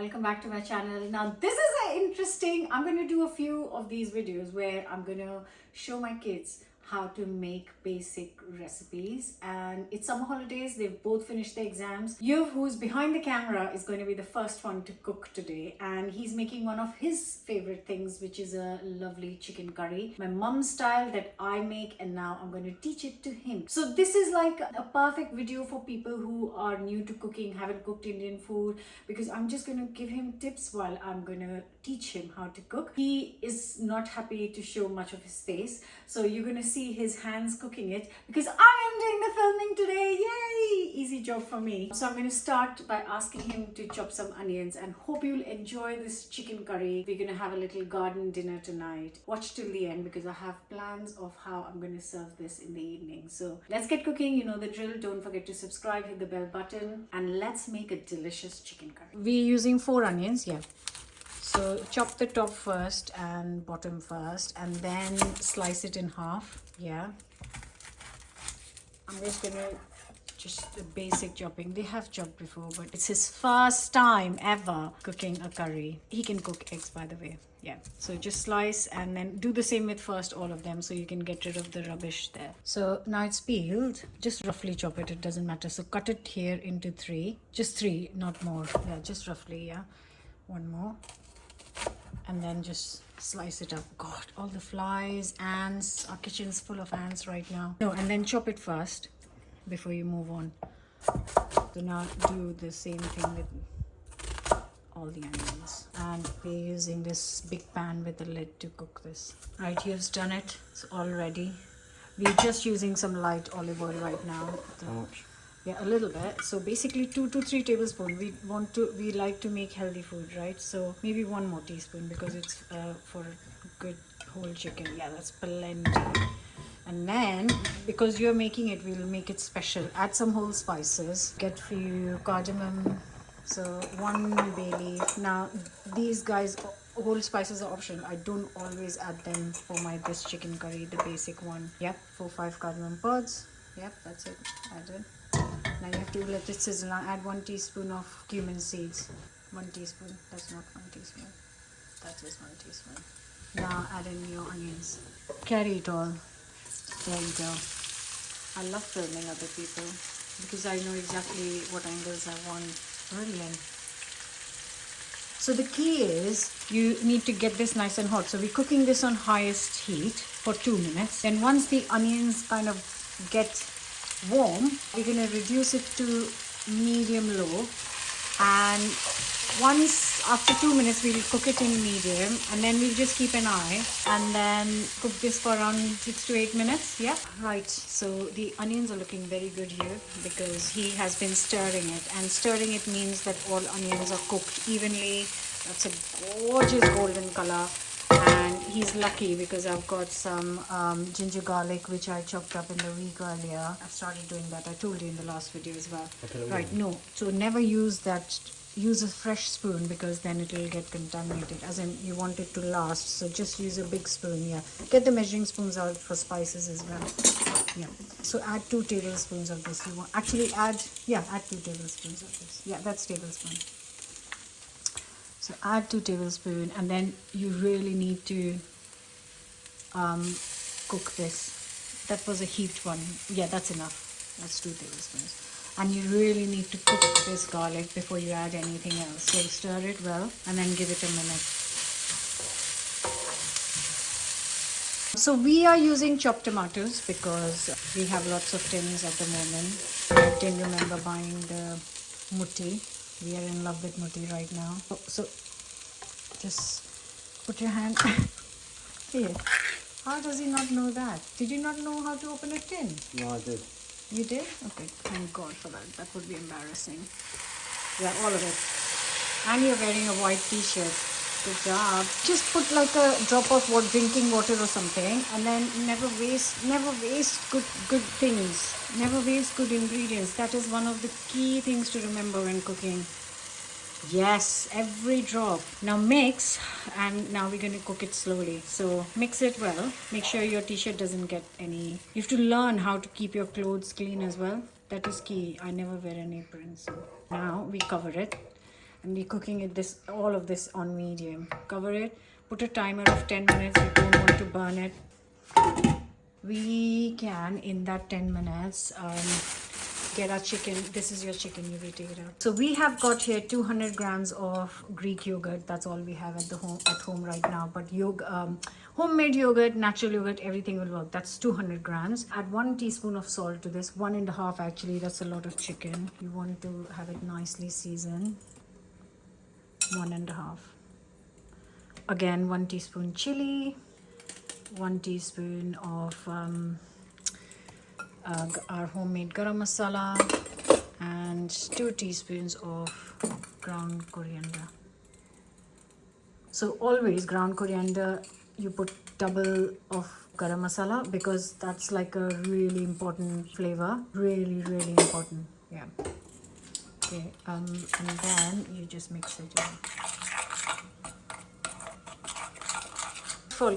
welcome back to my channel. Now this is interesting. I'm going to do a few of these videos where I'm going to show my kids how to make basic recipes, and it's summer holidays. They've both finished their exams. Yuv, who's behind the camera, is going to be the first one to cook today, and he's making one of his favorite things, which is a lovely chicken curry, my mum's style that I make, and now I'm going to teach it to him. So this is like a perfect video for people who are new to cooking, haven't cooked Indian food, because I'm just going to give him tips while I'm going to teach him how to cook. He is not happy to show much of his face, so you're going to see his hands cooking it because I am doing the filming today. Yay! Easy job for me. So I'm going to start by asking him to chop some onions, and hope you'll enjoy this chicken curry. We're going to have a little garden dinner tonight. Watch till the end because I have plans of how I'm going to serve this in the evening. So let's get cooking. You know the drill. Don't forget to subscribe, hit the bell button, and let's make a delicious chicken curry. We're using 4 onions, yeah. So chop the top first and bottom first, and then slice it in half. Yeah, I'm just gonna just the basic chopping. They have chopped before, but it's his first time ever cooking a curry. He can cook eggs, by the way. Yeah, so just slice and then do the same with first all of them, so you can get rid of the rubbish there. So now it's peeled. Just roughly chop it, it doesn't matter. So cut it here into 3, just 3, not more. Yeah, just roughly. Yeah, one more, and then just slice it up. God, all the flies, ants. Our kitchen's full of ants right now. No, and then chop it first before you move on. So now do the same thing with all the onions, and we're using this big pan with the lid to cook this. Right, you've done it. It's all ready. We're just using some light olive oil right now. How much? Yeah, a little bit. So basically 2 to 3 tablespoons. We like to make healthy food, right? So maybe 1 more teaspoon because it's for a good whole chicken. Yeah, that's plenty. And then because you're making it, we'll make it special. Add some whole spices. Get for you cardamom. So 1 bay leaf. Now these guys, whole spices are optional. I don't always add them for this chicken curry, the basic one. Yep, 4-5 cardamom pods. Yep, that's it. Added. Now you have to let it sizzle. Now add 1 teaspoon of cumin seeds. 1 teaspoon. That's not 1 teaspoon. That is 1 teaspoon. Now add in your onions. Carry it all. There you go. I love filming other people because I know exactly what angles I want. Brilliant. So the key is you need to get this nice and hot. So we're cooking this on highest heat for 2 minutes. And once the onions kind of get warm, we're going to reduce it to medium low, and once after 2 minutes we'll cook it in medium, and then we'll just keep an eye and then cook this for around 6 to 8 minutes. Yeah, right. So the onions are looking very good here because he has been stirring it, and stirring it means that all onions are cooked evenly. That's a gorgeous golden color. And he's lucky because I've got some ginger garlic which I chopped up in the week earlier. I've started doing that. I told you in the last video as well. Right, no. So never use that. Use a fresh spoon because then it will get contaminated. As in, you want it to last. So just use a big spoon. Yeah. Get the measuring spoons out for spices as well. Yeah. So add 2 tablespoons of this. You want actually add 2 tablespoons of this. Yeah, that's tablespoon. So add 2 tablespoons, and then you really need to cook this. That was a heaped one. Yeah, that's enough. That's 2 tablespoons. And you really need to cook this garlic before you add anything else. So stir it well and then give it a minute. So we are using chopped tomatoes because we have lots of tins at the moment. I didn't remember buying the mutti. We are in love with mutti right now. So just put your hand here. How does he not know that? Did you not know how to open a tin? No, I did. You did? Okay, thank God for that. That would be embarrassing. Yeah, all of it. And you're wearing a white t-shirt. Good job. Just put like a drop of drinking water or something, and then never waste good things. Never waste good ingredients. That is one of the key things to remember when cooking. Yes, every drop. Now mix, and now we're going to cook it slowly. So mix it well. Make sure your t-shirt doesn't get any. You have to learn how to keep your clothes clean as well. That is key. I never wear an apron. So now we cover it. And we're cooking it all of this on medium. Cover it, put a timer of 10 minutes. We don't want to burn it. We can, in that 10 minutes, get our chicken. This is your chicken, you will take it out. So we have got here 200 grams of Greek yogurt. That's all we have at home right now. But homemade yogurt, natural yogurt, everything will work. That's 200 grams. Add 1 teaspoon of salt to this. 1.5 actually. That's a lot of chicken. You want to have it nicely seasoned. 1.5. Again, 1 teaspoon chili. 1 teaspoon of our homemade garam masala, and 2 teaspoons of ground coriander. So always ground coriander, you put double of garam masala because that's like a really important flavor. Really, really important. Yeah. Okay. And then you just mix it in.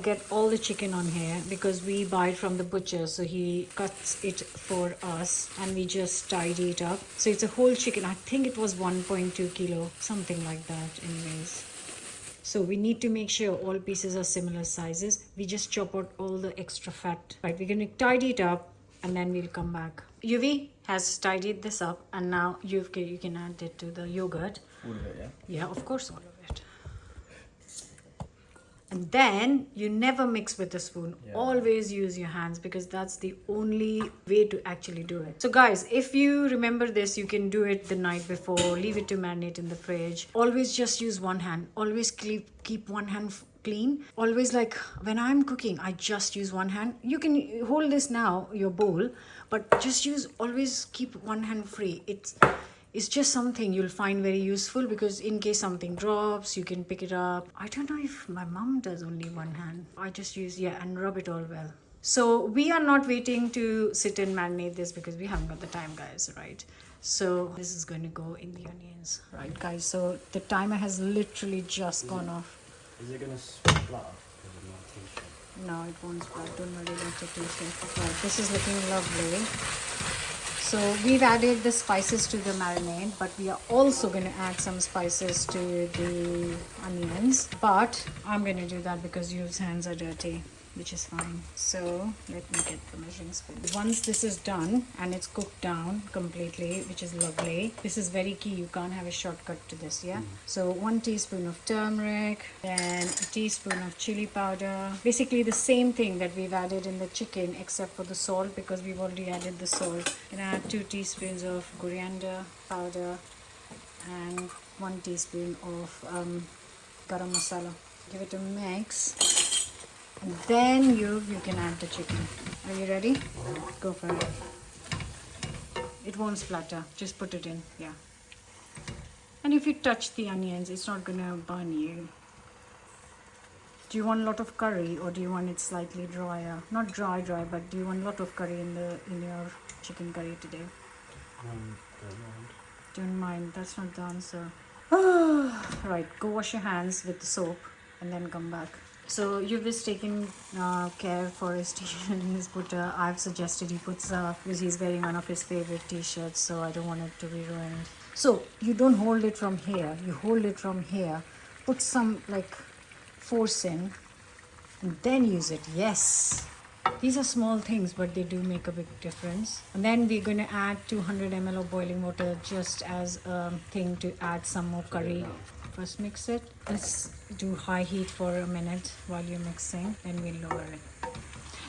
Get all the chicken on here because we buy it from the butcher, so he cuts it for us and we just tidy it up. So it's a whole chicken. I think it was 1.2 kilo, something like that anyways. So we need to make sure all pieces are similar sizes. We just chop out all the extra fat. Right, we're going to tidy it up and then we'll come back. Yuvi has tidied this up and now you can add it to the yogurt. All of it, yeah? Yeah, of course, all of it. And then you never mix with a spoon. Yeah. Always use your hands because that's the only way to actually do it. So guys, if you remember this, you can do it the night before. Leave it to marinate in the fridge. Always just use one hand. Always keep one hand clean. Always, like when I'm cooking, I just use one hand. You can hold this now, your bowl, but just always keep one hand free. It's just something you'll find very useful because in case something drops, you can pick it up. I don't know if my mom does only one hand. I just use, and rub it all well. So we are not waiting to sit and marinate this because we haven't got the time, guys, right? So this is going to go in the onions, right, guys? So the timer has literally just gone off. Is it going to splat? No, it won't splat. Don't worry about the t-shirt. Right, this is looking lovely. So we've added the spices to the marinade, but we are also going to add some spices to the onions. But I'm going to do that because your hands are dirty, which is fine. So let me get the measuring spoon. Once this is done and it's cooked down completely, which is lovely, this is very key. You can't have a shortcut to this, yeah? So 1 teaspoon of turmeric, then a teaspoon of chili powder. Basically the same thing that we've added in the chicken except for the salt because we've already added the salt. And add 2 teaspoons of coriander powder and 1 teaspoon of garam masala. Give it a mix. And then you can add the chicken. Are you ready? Go for it. It won't splatter. Just put it in. Yeah. And if you touch the onions, it's not gonna burn you. Do you want a lot of curry or do you want it slightly drier? Not dry, but do you want a lot of curry in your chicken curry today? Don't mind. That's not the answer. Right. Go wash your hands with the soap and then come back. So you've just taken care for his t-shirt and his butter. I've suggested he puts because he's wearing one of his favorite t-shirts, so I don't want it to be ruined. So you don't hold it from here. You hold it from here. Put some force in and then use it. Yes. These are small things, but they do make a big difference. And then we're going to add 200 ml of boiling water just as a thing to add some more curry. First mix it. Let's do high heat for a minute while you're mixing, then we'll lower it.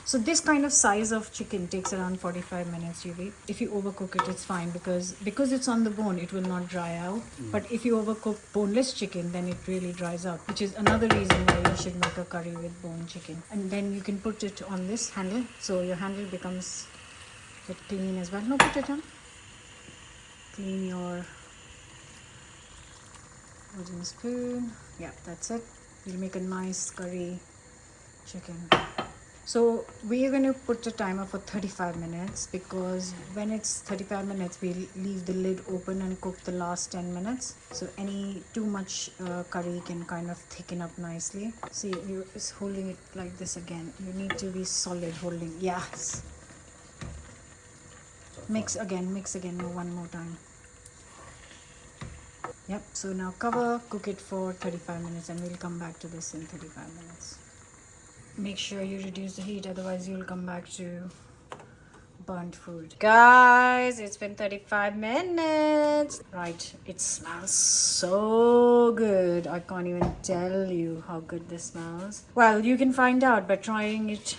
So this kind of size of chicken takes around 45 minutes, Yuvi. If you overcook it, it's fine because it's on the bone, it will not dry out. But if you overcook boneless chicken, then it really dries out, which is another reason why you should make a curry with bone chicken. And then you can put it on this handle, so your handle becomes clean as well. No, put it on. Clean your wooden spoon. Yeah, that's it. You'll make a nice curry chicken. So we are going to put a timer for 35 minutes because when it's 35 minutes, we'll leave the lid open and cook the last 10 minutes. So any too much curry can kind of thicken up nicely. See, you're just holding it like this again. You need to be solid holding. Yes. Mix again, one more time. Yep, so now cover, cook it for 35 minutes and we'll come back to this in 35 minutes. Make sure you reduce the heat, otherwise you'll come back to burnt food. Guys, it's been 35 minutes. Right, it smells so good. I can't even tell you how good this smells. Well, you can find out by trying it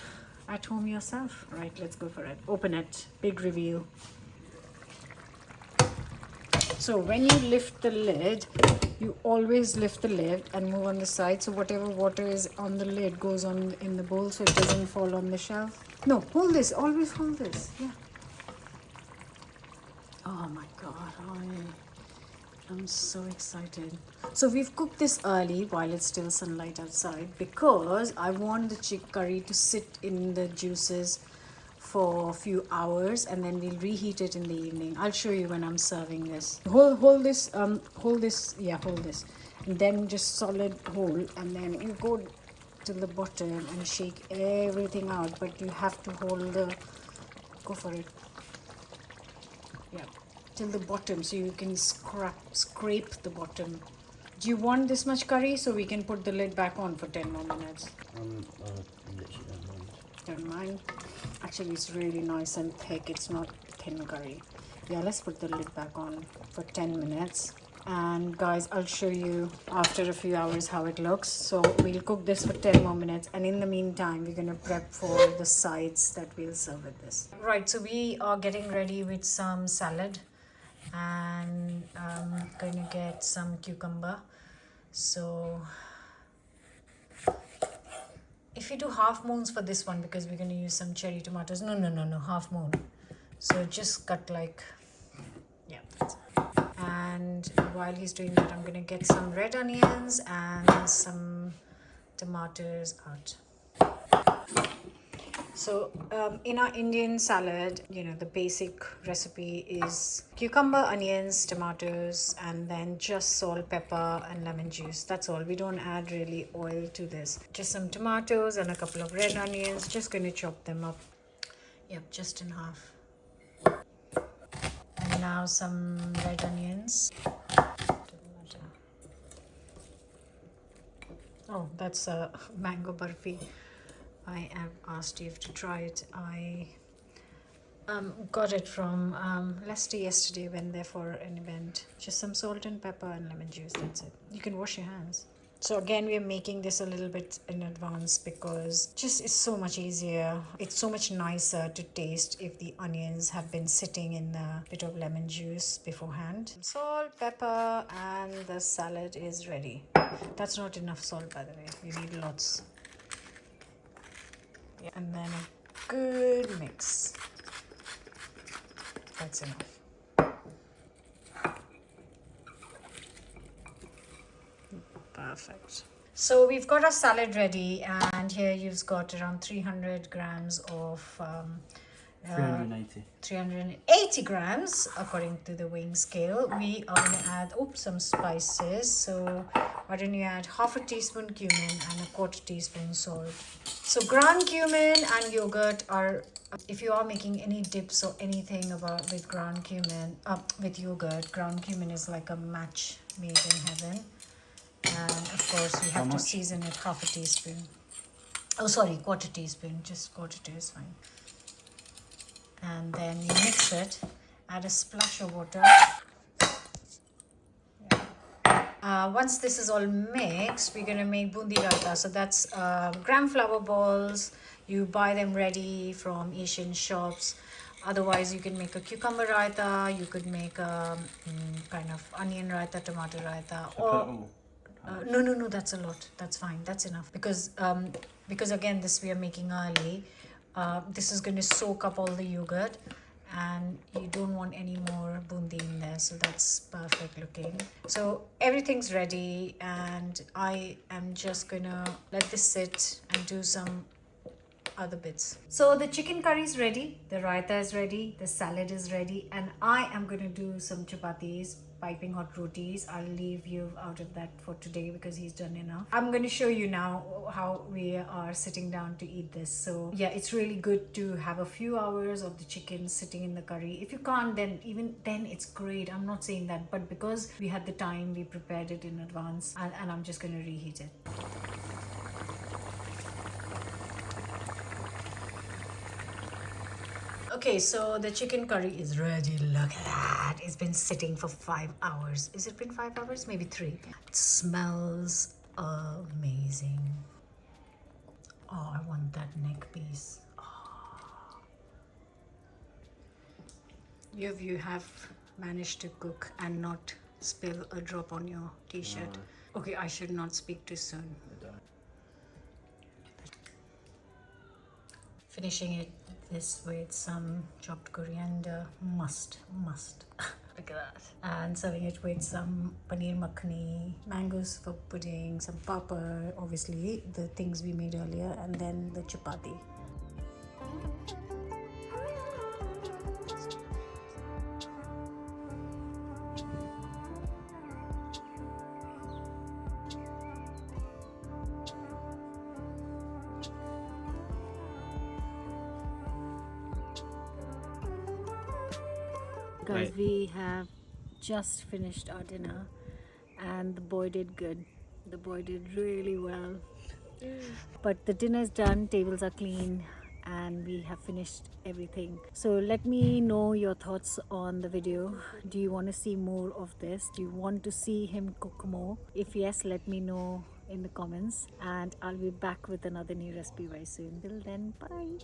at home yourself. Right, let's go for it. Open it. Big reveal. So when you lift the lid, you always lift the lid and move on the side, so whatever water is on the lid goes on in the bowl so it doesn't fall on the shelf. No, hold this. Always hold this. Yeah. Oh my god, I'm so excited. So we've cooked this early while it's still sunlight outside because I want the chick curry to sit in the juices for a few hours and then we'll reheat it in the evening. I'll show you when I'm serving this. Hold this, hold this, yeah, hold this. And then just solid hold, and then you go to the bottom and shake everything out, but you have to hold the, go for it. Yeah, till the bottom so you can scrape the bottom. Do you want this much curry so we can put the lid back on for 10 more minutes? Literally Don't mind. Actually, it's really nice and thick. It's not thin curry. Yeah, let's put the lid back on for 10 minutes. And guys, I'll show you after a few hours how it looks. So we'll cook this for 10 more minutes. And in the meantime, we're going to prep for the sides that we'll serve with this. Right, so we are getting ready with some salad. And I'm going to get some cucumber. So if you do half moons for this one, because we're going to use some cherry tomatoes. No, half moon. So just cut like, yeah. And while he's doing that, I'm going to get some red onions and some tomatoes out. So in our Indian salad, you know, the basic recipe is cucumber, onions, tomatoes, and then just salt, pepper, and lemon juice. That's all. We don't add really oil to this. Just some tomatoes and a couple of red onions. Just going to chop them up. Yep, just in half. And now some red onions. Oh, that's a mango barfi. I have asked you to try it. I got it from Leicester yesterday. Went there for an event. Just some salt and pepper and lemon juice. That's it. You can wash your hands. So again, we are making this a little bit in advance because just it's so much easier. It's so much nicer to taste if the onions have been sitting in a bit of lemon juice beforehand. Salt, pepper, and the salad is ready. That's not enough salt, by the way. We need lots. Yeah. And then a good mix. That's enough. Perfect. So we've got our salad ready, and here you've got around 300 grams of 380 grams according to the weighing scale. We are going to add some spices. So why don't you add half a teaspoon cumin and a quarter teaspoon salt. So ground cumin and yogurt are, if you are making any dips or anything about with ground cumin, with yogurt, ground cumin is like a match made in heaven. And of course you have to season it half a teaspoon. Oh sorry, quarter teaspoon, just quarter tea is fine. And then you mix it, add a splash of water. Once this is all mixed, we're going to make bundi raita. So that's gram flour balls. You buy them ready from Asian shops. Otherwise, you can make a cucumber raita. You could make a kind of onion raita, tomato raita. Or no, that's a lot. That's fine. That's enough. Because again, this we are making early. This is going to soak up all the yogurt. And you don't want any more bundi in there, so that's perfect looking. So everything's ready, and I am just gonna let this sit and do some other bits. So the chicken curry is ready, the raita is ready, the salad is ready, and I am gonna do some chapatis. piping hot rotis. I'll leave you out of that for today because he's done enough. I'm going to show you now how we are sitting down to eat this. So yeah, it's really good to have a few hours of the chicken sitting in the curry. If you can't, then even then it's great. I'm not saying that, but because we had the time, we prepared it in advance, and I'm just going to reheat it. Okay, so the chicken curry is ready. Look at that. It's been sitting for 5 hours. Is it been 5 hours? Maybe 3. It smells amazing. Oh, I want that neck piece. Oh. You have managed to cook and not spill a drop on your t-shirt. No. Okay, I should not speak too soon. Finishing it this with some chopped coriander, must look at that, and serving it with some paneer makhani, mangoes for pudding, some papad, obviously the things we made earlier, and then the chapati. Guys, we have just finished our dinner and the boy did good. The boy did really well. But the dinner is done, tables are clean, and we have finished everything. So let me know your thoughts on the video. Do you want to see more of this? Do you want to see him cook more? If yes, let me know in the comments, and I'll be back with another new recipe very soon. Till then, bye.